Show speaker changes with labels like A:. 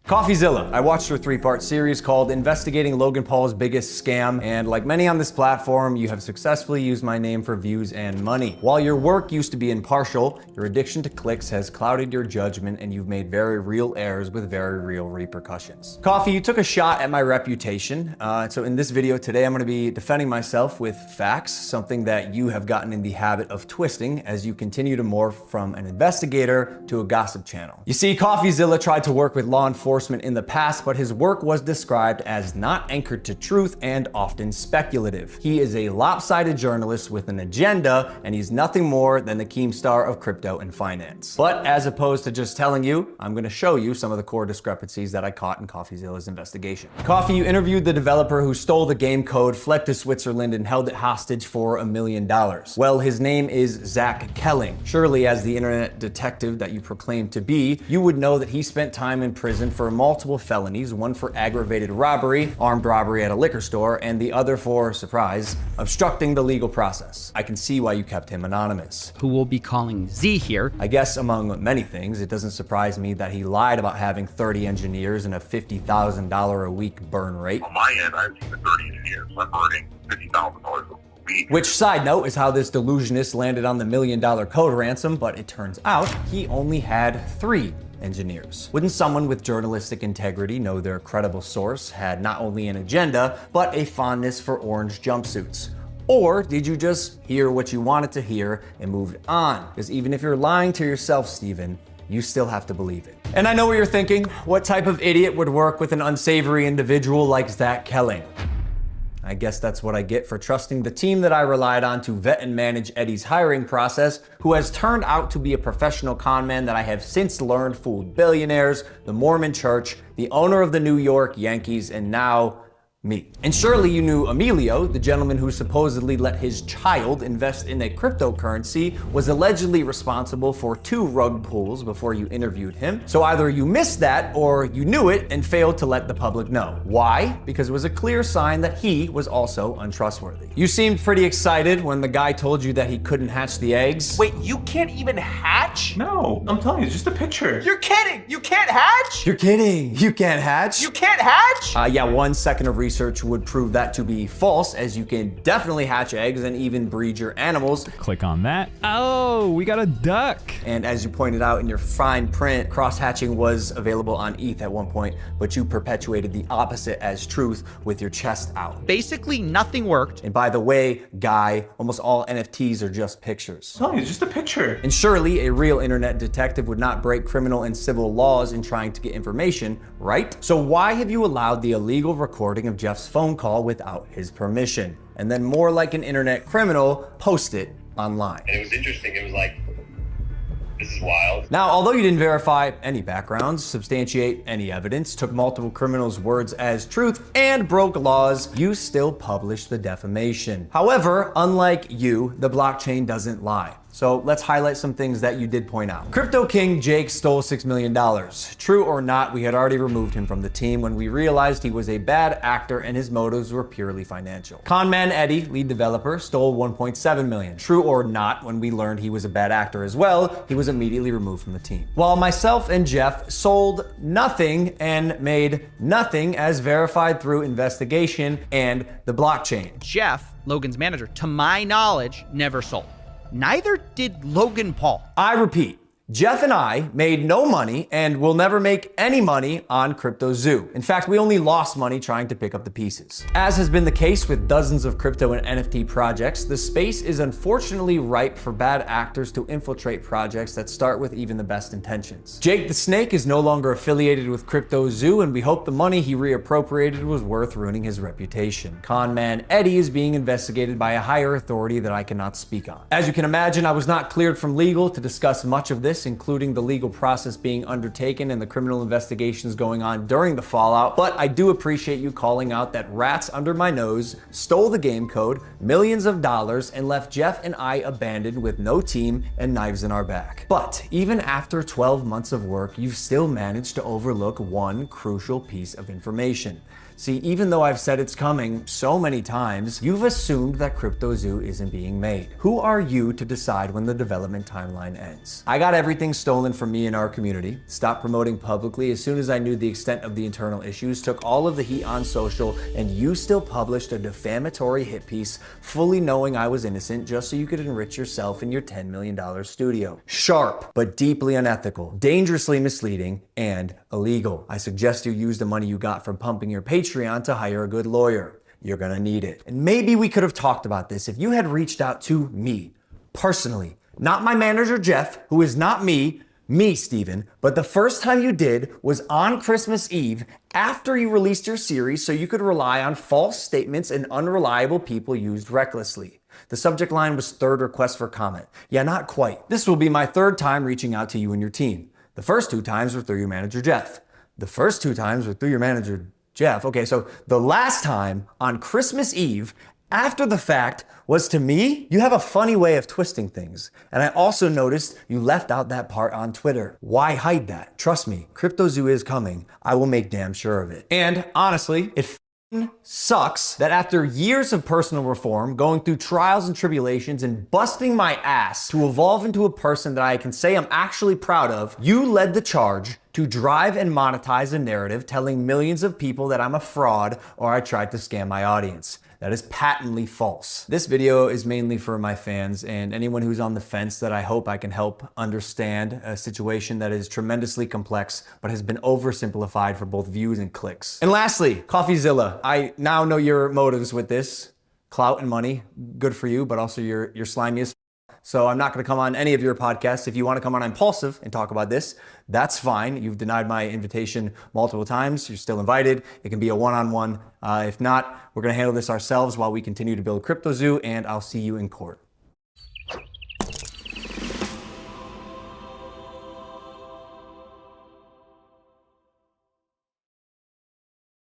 A: Coffeezilla. I watched her 3-part series called Investigating Logan Paul's Biggest Scam, and like many on this platform, you have successfully used my name for views and money. While your work used to be impartial, your addiction to clicks has clouded your judgment and you've made very real errors with very real repercussions. Coffee, you took a shot at my reputation. So in this video today, I'm gonna be defending myself with facts, something that you have gotten in the habit of twisting as you continue to morph from an investigator to a gossip channel. You see, Coffeezilla tried to work with law enforcement in the past, but his work was described as not anchored to truth and often speculative. He is a lopsided journalist with an agenda, and he's nothing more than the Keemstar of crypto and finance. But as opposed to just telling you, I'm gonna show you some of the core discrepancies that I caught in Coffeezilla's investigation. Coffee, you interviewed the developer who stole the game code, fled to Switzerland, and held it hostage for $1 million. Well, his name is Zach Kelling. Surely, as the internet detective that you proclaim to be, you would know that he spent time in prison for multiple felonies, one for aggravated robbery, armed robbery at a liquor store, and the other for, surprise, obstructing the legal process. I can see why you kept him anonymous.
B: Who we'll be calling Z here.
A: I guess among many things, it doesn't surprise me that he lied about having 30 engineers and a $50,000 a week burn rate.
C: On my end, I have 30 engineers. I'm burning $50,000 a week.
A: Which, side note, is how this delusionist landed on the $1 million code ransom, but it turns out he only had 3 engineers. Wouldn't someone with journalistic integrity know their credible source had not only an agenda, but a fondness for orange jumpsuits? Or did you just hear what you wanted to hear and moved on? Because even if you're lying to yourself, Steven, you still have to believe it. And I know what you're thinking. What type of idiot would work with an unsavory individual like Zach Kelling? I guess that's what I get for trusting the team that I relied on to vet and manage Eddie's hiring process, who has turned out to be a professional con man that I have since learned fooled billionaires, the Mormon Church, the owner of the New York Yankees, and now me. And surely you knew Emilio, the gentleman who supposedly let his child invest in a cryptocurrency, was allegedly responsible for 2 rug pulls before you interviewed him. So either you missed that or you knew it and failed to let the public know. Why? Because it was a clear sign that he was also untrustworthy. You seemed pretty excited when the guy told you that he couldn't hatch the eggs.
D: Wait, you can't even hatch?
E: No, I'm telling you, it's just a picture.
D: You're kidding! You can't hatch?
A: You're kidding. You can't hatch?
D: You can't hatch?
A: Yeah, 1 second of research would prove that to be false, as you can definitely hatch eggs and even breed your animals.
F: Click on that. Oh, we got a duck.
A: And as you pointed out in your fine print, cross-hatching was available on ETH at one point, but you perpetuated the opposite as truth with your chest out.
B: Basically, nothing worked.
A: And by the way, guy, almost all NFTs are just pictures.
E: I'm telling you, it's just a picture.
A: And surely a real internet detective would not break criminal and civil laws in trying to get information, right? So why have you allowed the illegal recording of Jeff's phone call without his permission? And then more like an internet criminal, post it online.
C: And it was interesting. It was like, this is wild.
A: Now, although you didn't verify any backgrounds, substantiate any evidence, took multiple criminals' words as truth, and broke laws, you still published the defamation. However, unlike you, the blockchain doesn't lie. So let's highlight some things that you did point out. Crypto King Jake stole $6 million. True or not, we had already removed him from the team when we realized he was a bad actor and his motives were purely financial. Conman Eddie, lead developer, stole $1.7 million. True or not, when we learned he was a bad actor as well, he was immediately removed from the team. While myself and Jeff sold nothing and made nothing as verified through investigation and the blockchain.
B: Jeff, Logan's manager, to my knowledge, never sold. Neither did Logan Paul.
A: I repeat, Jeff and I made no money and will never make any money on CryptoZoo. In fact, we only lost money trying to pick up the pieces. As has been the case with dozens of crypto and NFT projects, the space is unfortunately ripe for bad actors to infiltrate projects that start with even the best intentions. Jake the Snake is no longer affiliated with CryptoZoo, and we hope the money he reappropriated was worth ruining his reputation. Conman Eddie is being investigated by a higher authority that I cannot speak on. As you can imagine, I was not cleared from legal to discuss much of this, including the legal process being undertaken and the criminal investigations going on during the fallout, but I do appreciate you calling out that rats under my nose stole the game code, millions of dollars, and left Jeff and I abandoned with no team and knives in our back. But even after 12 months of work, you've still managed to overlook one crucial piece of information. See, even though I've said it's coming so many times, you've assumed that CryptoZoo isn't being made. Who are you to decide when the development timeline ends? I got every everything stolen from me in our community, stopped promoting publicly as soon as I knew the extent of the internal issues, took all of the heat on social, and you still published a defamatory hit piece fully knowing I was innocent just so you could enrich yourself in your $10 million studio. Sharp, but deeply unethical, dangerously misleading, and illegal. I suggest you use the money you got from pumping your Patreon to hire a good lawyer. You're gonna need it. And maybe we could have talked about this if you had reached out to me, personally. Not my manager, Jeff, who is not me, Steven, but the first time you did was on Christmas Eve after you released your series so you could rely on false statements and unreliable people used recklessly. The subject line was third request for comment. Yeah, not quite. This will be my third time reaching out to you and your team. The first 2 times were through your manager, Jeff. The first 2 times were through your manager, Jeff. Okay, so the last time on Christmas Eve, after the fact, was to me. You have a funny way of twisting things. And I also noticed you left out that part on Twitter. Why hide that? Trust me, CryptoZoo is coming. I will make damn sure of it. And honestly, it sucks that after years of personal reform, going through trials and tribulations and busting my ass to evolve into a person that I can say I'm actually proud of, you led the charge to drive and monetize a narrative telling millions of people that I'm a fraud or I tried to scam my audience. That is patently false. This video is mainly for my fans and anyone who's on the fence that I hope I can help understand a situation that is tremendously complex but has been oversimplified for both views and clicks. And lastly, Coffeezilla. I now know your motives with this. Clout and money, good for you, but also you're slimy as f. So I'm not gonna come on any of your podcasts. If you wanna come on Impulsive and talk about this, that's fine. You've denied my invitation multiple times. You're still invited. It can be a one-on-one. If not, we're gonna handle this ourselves while we continue to build CryptoZoo, and I'll see you in court.